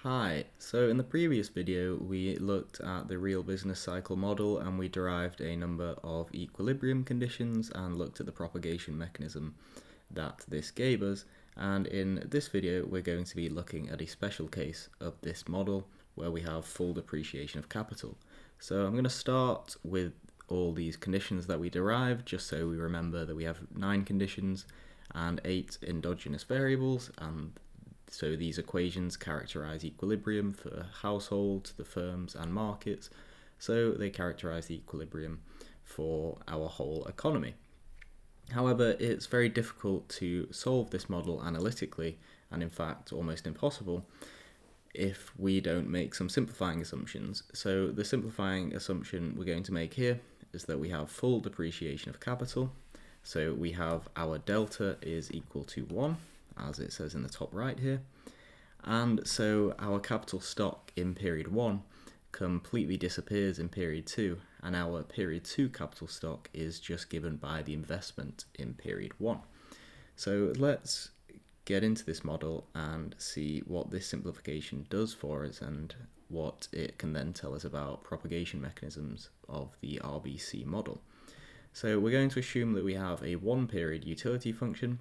Hi, so in the previous video we looked at the real business cycle model and we derived a number of equilibrium conditions and looked at the propagation mechanism that this gave us, and in this video we're going to be looking at a special case of this model where we have full depreciation of capital. So I'm going to start with all these conditions that we derived just so we remember that we have 9 conditions and 8 endogenous variables, and so these equations characterize equilibrium for households, the firms and markets, so they characterize the equilibrium for our whole economy. However, it's very difficult to solve this model analytically, and in fact almost impossible, if we don't make some simplifying assumptions. So the simplifying assumption we're going to make here is that we have full depreciation of capital. So we have our delta is equal to 1, as it says in the top right here, and so our capital stock in period 1 completely disappears in period 2, and our period 2 capital stock is just given by the investment in period 1. So let's get into this model and see what this simplification does for us and what it can then tell us about propagation mechanisms of the RBC model. So we're going to assume that we have a 1-period utility function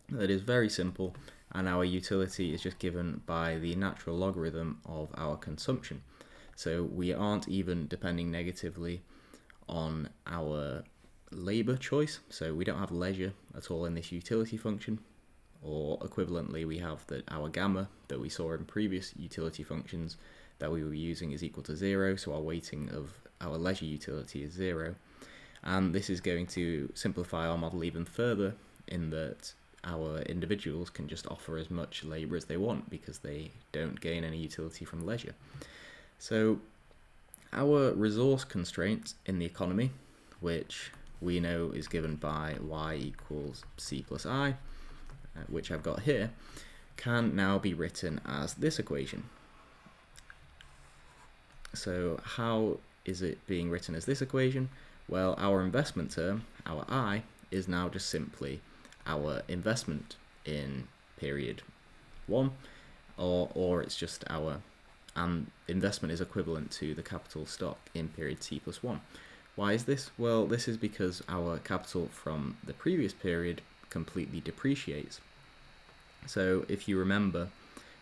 that is very simple, and our utility is just given by the natural logarithm of our consumption. So we aren't even depending negatively on our labour choice, so we don't have leisure at all in this utility function, or equivalently we have that our gamma that we saw in previous utility functions that we were using is equal to 0, so our weighting of our leisure utility is 0. And this is going to simplify our model even further in that our individuals can just offer as much labour as they want because they don't gain any utility from leisure. So our resource constraint in the economy, which we know is given by y equals c plus I, which I've got here, can now be written as this equation. So how is it being written as this equation? Well, our investment term, our I, is now just simply our investment in period 1, or it's just our investment is equivalent to the capital stock in period t plus 1. Why is this? Well, this is because our capital from the previous period completely depreciates. So if you remember,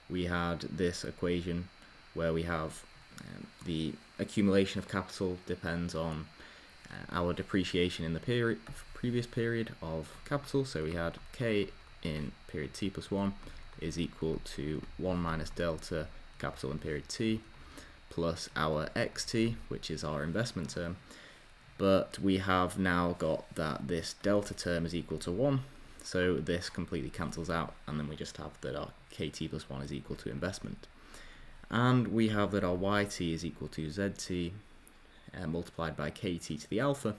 we had this equation where we have the accumulation of capital depends on our depreciation in the previous period of capital. So we had k in period t plus 1 is equal to 1 minus delta capital in period t plus our xt, which is our investment term. But we have now got that this delta term is equal to 1, so this completely cancels out, and then we just have that our kt plus 1 is equal to investment. And we have that our yt is equal to zt multiplied by kt to the alpha.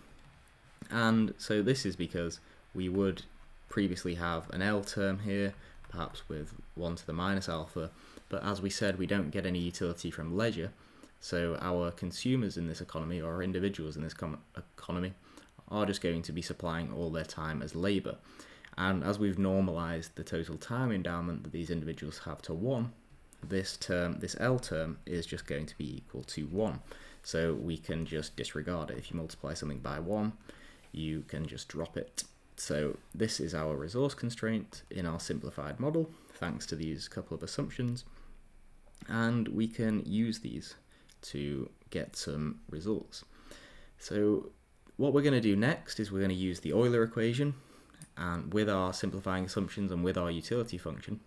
And so this is because we would previously have an L term here, perhaps with 1 to the minus alpha, but as we said, we don't get any utility from leisure, so our consumers in this economy, or our individuals in this economy, are just going to be supplying all their time as labour. And as we've normalised the total time endowment that these individuals have to 1, this term, this L term, is just going to be equal to 1. So we can just disregard it. If you multiply something by 1, you can just drop it. So this is our resource constraint in our simplified model, thanks to these couple of assumptions. And we can use these to get some results. So what we're going to do next is we're going to use the Euler equation and with our simplifying assumptions and with our utility function.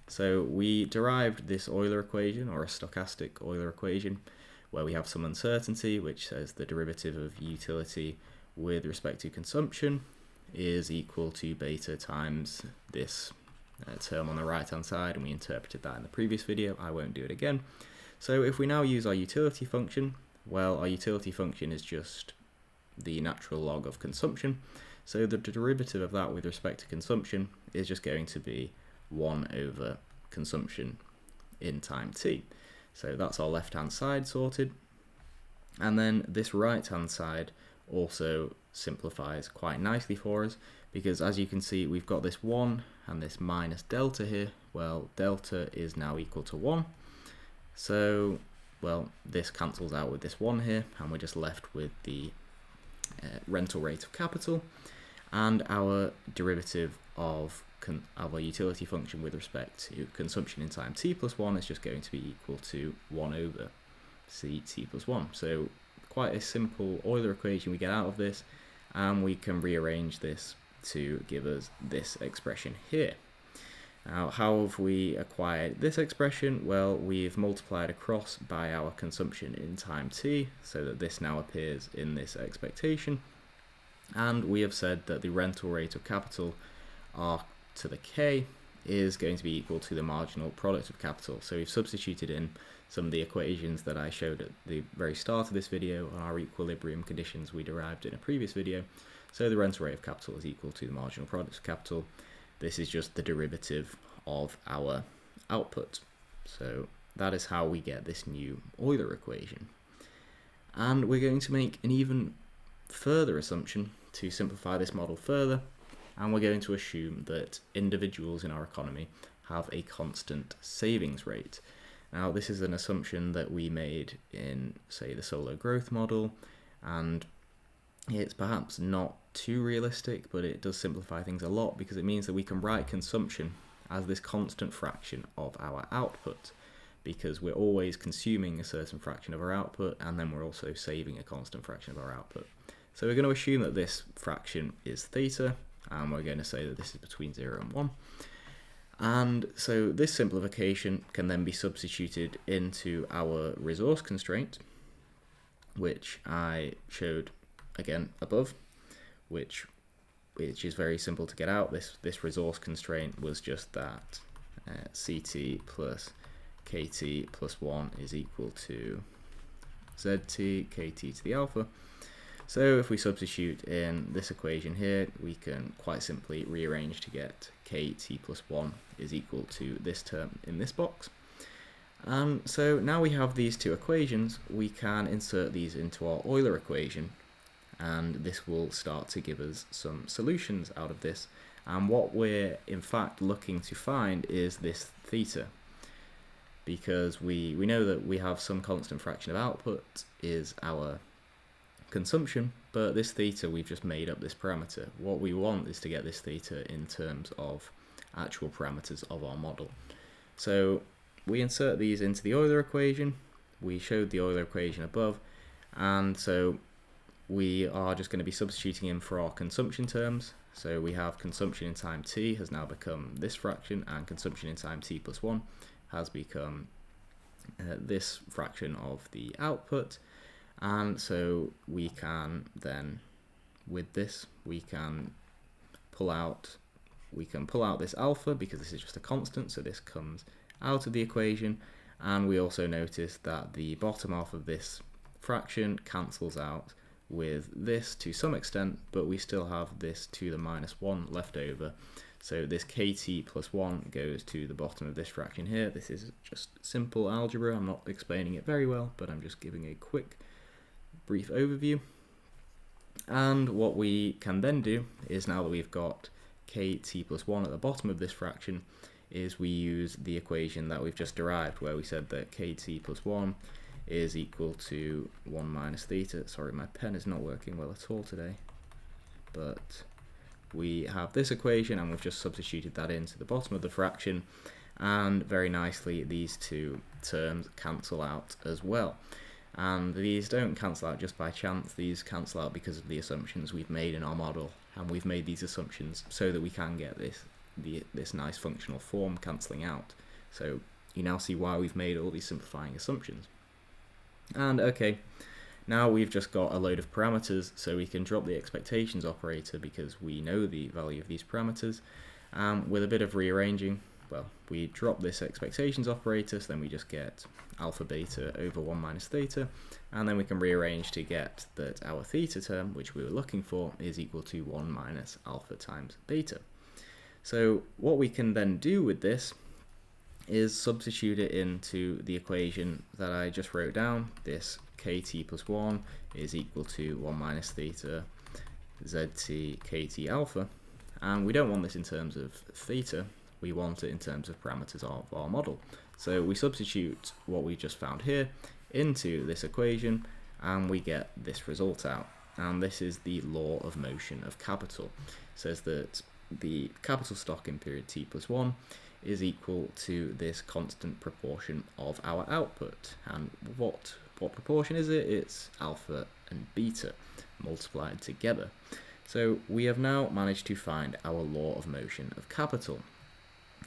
So we derived this Euler equation, or a stochastic Euler equation, where we have some uncertainty, which says the derivative of utility with respect to consumption is equal to beta times this term on the right hand side, and we interpreted that in the previous video. I won't do it again. So if we now use our utility function, well, our utility function is just the natural log of consumption, so the derivative of that with respect to consumption is just going to be 1 over consumption in time t. So that's our left hand side sorted, and then this right hand side also simplifies quite nicely for us, because as you can see, we've got this 1 and this minus delta here. Well, delta is now equal to 1. So, well, this cancels out with this 1 here, and we're just left with the rental rate of capital, and our derivative of our utility function with respect to consumption in time t plus 1 is just going to be equal to 1 over c t plus 1. So quite a simple Euler equation we get out of this, and we can rearrange this to give us this expression here. Now, how have we acquired this expression? Well, we've multiplied across by our consumption in time t, so that this now appears in this expectation. And we have said that the rental rate of capital, R to the k, is going to be equal to the marginal product of capital. So we've substituted in some of the equations that I showed at the very start of this video on our equilibrium conditions we derived in a previous video. So the rental rate of capital is equal to the marginal product of capital. This is just the derivative of our output. So that is how we get this new Euler equation. And we're going to make an even further assumption to simplify this model further, and we're going to assume that individuals in our economy have a constant savings rate. Now, this is an assumption that we made in, say, the solo growth model, and it's perhaps not too realistic, but it does simplify things a lot, because it means that we can write consumption as this constant fraction of our output, because we're always consuming a certain fraction of our output, and then we're also saving a constant fraction of our output. So we're going to assume that this fraction is theta, and we're going to say that this is between 0 and 1. And so this simplification can then be substituted into our resource constraint, which I showed again above, which is very simple to get out. This resource constraint was just that ct plus kt plus 1 is equal to zt kt to the alpha. So if we substitute in this equation here, we can quite simply rearrange to get kt plus 1 is equal to this term in this box. And so now we have these two equations, we can insert these into our Euler equation, and this will start to give us some solutions out of this. And what we're in fact looking to find is this theta, because we know that we have some constant fraction of output is our consumption, but this theta, we've just made up this parameter. What we want is to get this theta in terms of actual parameters of our model. So we insert these into the Euler equation. We showed the Euler equation above, and so we are just going to be substituting in for our consumption terms. So we have consumption in time t has now become this fraction, and consumption in time t plus 1 has become this fraction of the output. And so we can then, with this, we can pull out this alpha, because this is just a constant, so this comes out of the equation. And we also notice that the bottom half of this fraction cancels out with this to some extent, but we still have this to the minus 1 left over. So this kt plus 1 goes to the bottom of this fraction here. This is just simple algebra. I'm not explaining it very well, but I'm just giving a quick brief overview. And what we can then do is, now that we've got kt plus 1 at the bottom of this fraction, is we use the equation that we've just derived, where we said that kt plus 1 is equal to 1 minus theta. Sorry, my pen is not working well at all today, but we have this equation, and we've just substituted that into the bottom of the fraction, and very nicely these two terms cancel out as well. And these don't cancel out just by chance, these cancel out because of the assumptions we've made in our model, and we've made these assumptions so that we can get this nice functional form cancelling out. So you now see why we've made all these simplifying assumptions. And okay, now we've just got a load of parameters, so we can drop the expectations operator because we know the value of these parameters. With a bit of rearranging, well, we drop this expectations operator, so then we just get alpha beta over 1 minus theta, and then we can rearrange to get that our theta term, which we were looking for, is equal to 1 minus alpha times beta. So what we can then do with this is substitute it into the equation that I just wrote down, this kt plus 1 is equal to 1 minus theta zt kt alpha, and we don't want this in terms of theta, we want it in terms of parameters of our model. So we substitute what we just found here into this equation and we get this result out, and this is the law of motion of capital. It says that the capital stock in period t plus 1 is equal to this constant proportion of our output. And what proportion is it? It's alpha and beta multiplied together. So we have now managed to find our law of motion of capital.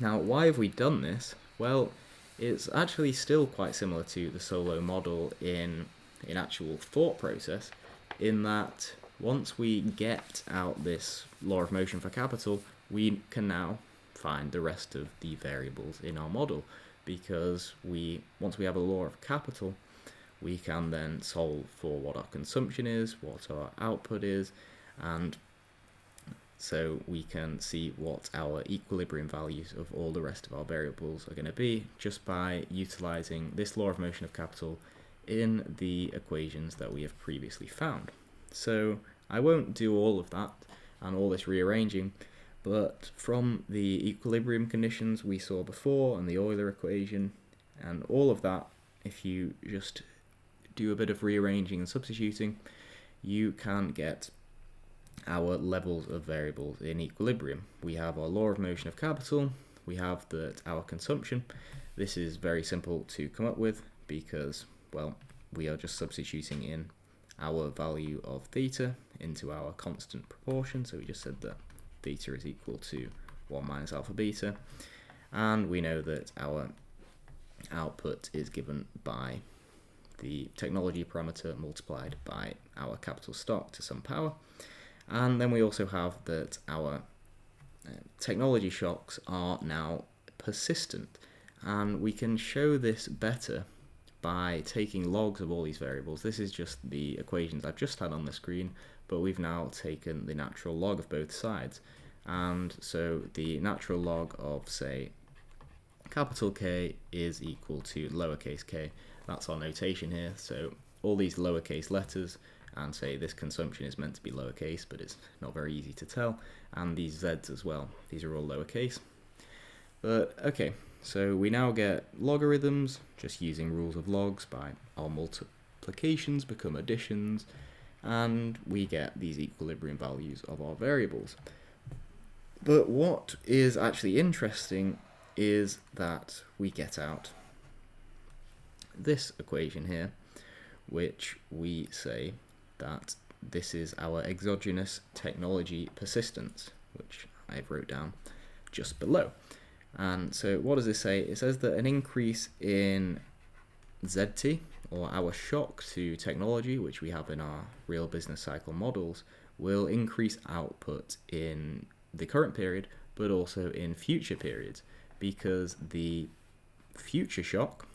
Now, why have we done this? Well, it's actually still quite similar to the solo model in actual thought process, in that once we get out this law of motion for capital, we can now find the rest of the variables in our model, because once we have a law of capital, we can then solve for what our consumption is, what our output is, and so we can see what our equilibrium values of all the rest of our variables are going to be just by utilizing this law of motion of capital in the equations that we have previously found. So I won't do all of that and all this rearranging, but from the equilibrium conditions we saw before and the Euler equation and all of that, if you just do a bit of rearranging and substituting, you can get our levels of variables in equilibrium. We have our law of motion of capital, we have that our consumption. This is very simple to come up with because, well, we are just substituting in our value of theta into our constant proportion. So we just said that theta is equal to 1 minus alpha beta, and we know that our output is given by the technology parameter multiplied by our capital stock to some power. And then we also have that our technology shocks are now persistent, and we can show this better by taking logs of all these variables. This is just the equations I've just had on the screen, but we've now taken the natural log of both sides. And so the natural log of, say, capital K is equal to lowercase k. That's our notation here. So all these lowercase letters, and say this consumption is meant to be lowercase, but it's not very easy to tell, and these z's as well. These are all lowercase. But okay, so we now get logarithms just using rules of logs by our multiplications become additions, and we get these equilibrium values of our variables. But what is actually interesting is that we get out this equation here, which we say that this is our exogenous technology persistence, which I wrote down just below. And so what does this say? It says that an increase in ZT, or our shock to technology, which we have in our real business cycle models, will increase output in the current period, but also in future periods, because the future shock,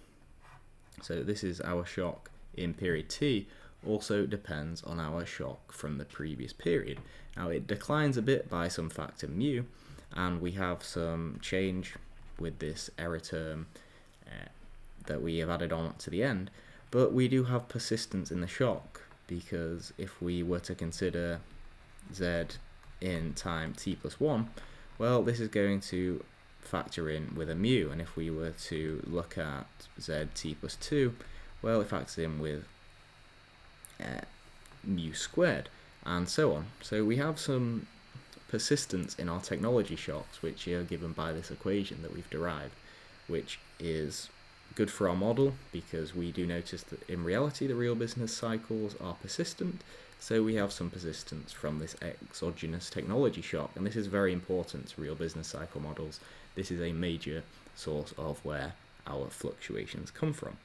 so this is our shock in period T, also depends on our shock from the previous period. Now it declines a bit by some factor mu, and we have some change with this error term that we have added on to the end, but we do have persistence in the shock, because if we were to consider z in time t plus 1, well, this is going to factor in with a mu, and if we were to look at z t plus 2, well, it factors in with mu squared, and so on. So we have some persistence in our technology shocks, which are given by this equation that we've derived, which is good for our model, because we do notice that in reality the real business cycles are persistent, so we have some persistence from this exogenous technology shock, and this is very important to real business cycle models. This is a major source of where our fluctuations come from.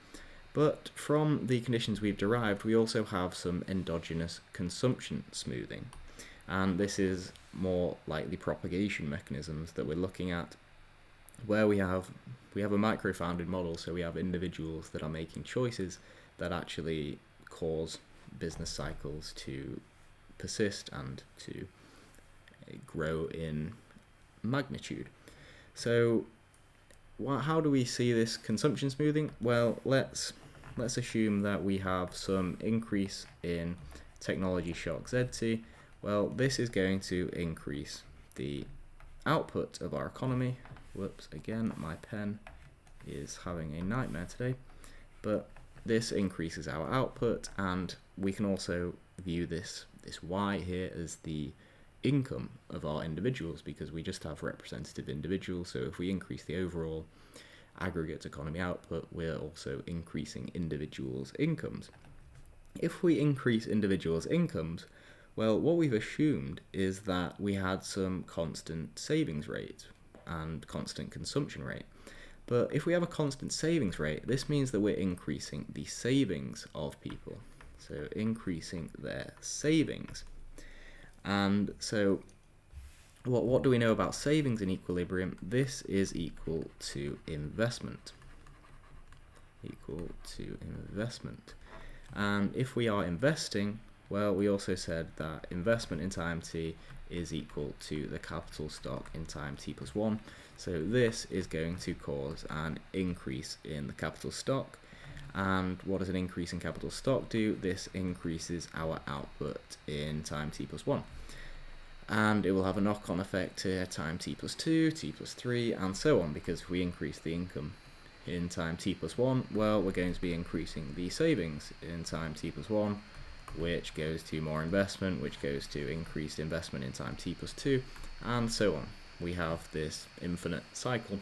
But from the conditions we've derived, we also have some endogenous consumption smoothing, and this is more like the propagation mechanisms that we're looking at, where we have a micro-founded model, so we have individuals that are making choices that actually cause business cycles to persist and to grow in magnitude. So how do we see this consumption smoothing? Well, let's let's assume that we have some increase in technology shock ZT. Well, this is going to increase the output of our economy. Whoops, again, my pen is having a nightmare today. But this increases our output, and we can also view this Y here as the income of our individuals, because we just have representative individuals. So if we increase the overall aggregate economy output, we're also increasing individuals' incomes. If we increase individuals' incomes, well, what we've assumed is that we had some constant savings rate and constant consumption rate. But if we have a constant savings rate, this means that we're increasing the savings of people. So increasing their savings. And so what do we know about savings in equilibrium? This is equal to investment. Equal to investment. And if we are investing, well, we also said that investment in time t is equal to the capital stock in time t plus 1. So this is going to cause an increase in the capital stock. And what does an increase in capital stock do? This increases our output in time t plus 1. And it will have a knock-on effect to time t plus 2, t plus 3, and so on, because if we increase the income in time t plus 1, well, we're going to be increasing the savings in time t plus 1, which goes to more investment, which goes to increased investment in time t plus 2, and so on. We have this infinite cycle.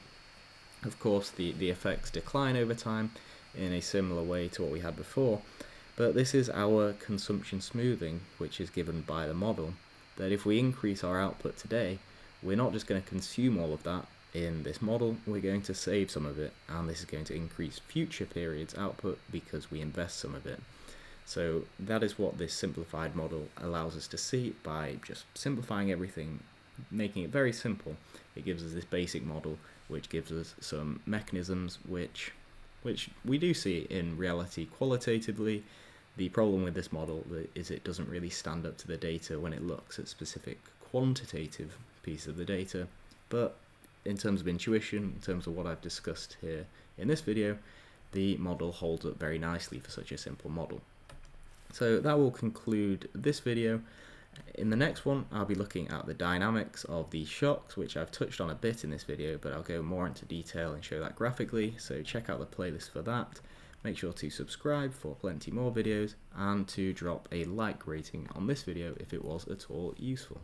Of course, the effects decline over time in a similar way to what we had before, but this is our consumption smoothing, which is given by the model, that if we increase our output today, we're not just going to consume all of that in this model, we're going to save some of it, and this is going to increase future periods output because we invest some of it. So that is what this simplified model allows us to see. By just simplifying everything, making it very simple, it gives us this basic model which gives us some mechanisms which we do see in reality qualitatively. The problem with this model is it doesn't really stand up to the data when it looks at specific quantitative pieces of the data, but in terms of intuition, in terms of what I've discussed here in this video, the model holds up very nicely for such a simple model. So that will conclude this video. In the next one, I'll be looking at the dynamics of these shocks, which I've touched on a bit in this video, but I'll go more into detail and show that graphically, so check out the playlist for that. Make sure to subscribe for plenty more videos, and to drop a like rating on this video if it was at all useful.